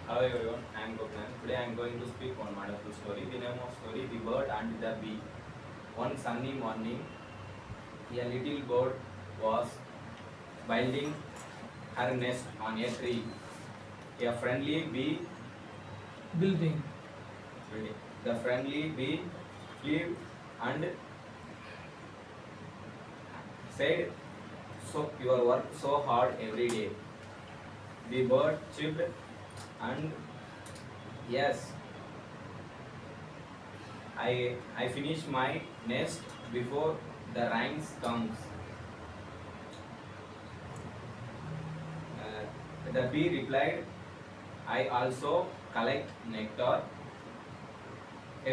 Hello everyone, I am Gopinath. Today I am going to speak one wonderful story. The name of story, The Bird and the Bee. One sunny morning, a little bird was building her nest on a tree. A friendly bee building. the friendly bee flew and said, "So you work so hard every day." The bird chirped and, "Yes, I finish my nest before the rains comes." The bee replied, "I also collect nectar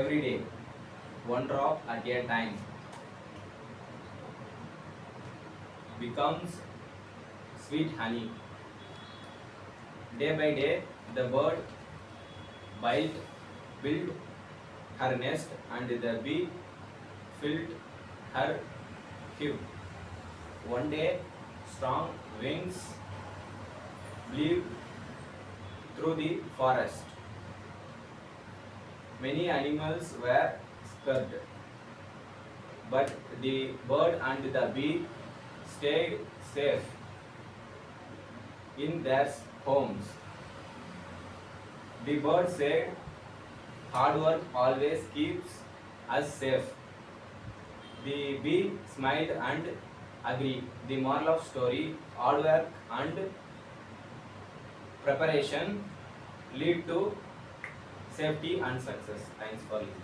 every day, one drop at a time, becomes sweet honey." Day by day, the bird built, built her nest and the bee filled her hive. One day, strong winds blew through the forest. Many animals were scared, but the bird and the bee stayed safe in their homes. The bird said, "Hard work always keeps us safe." The bee smiled and agreed. The moral of story: hard work and preparation lead to safety and success. Thanks for listening.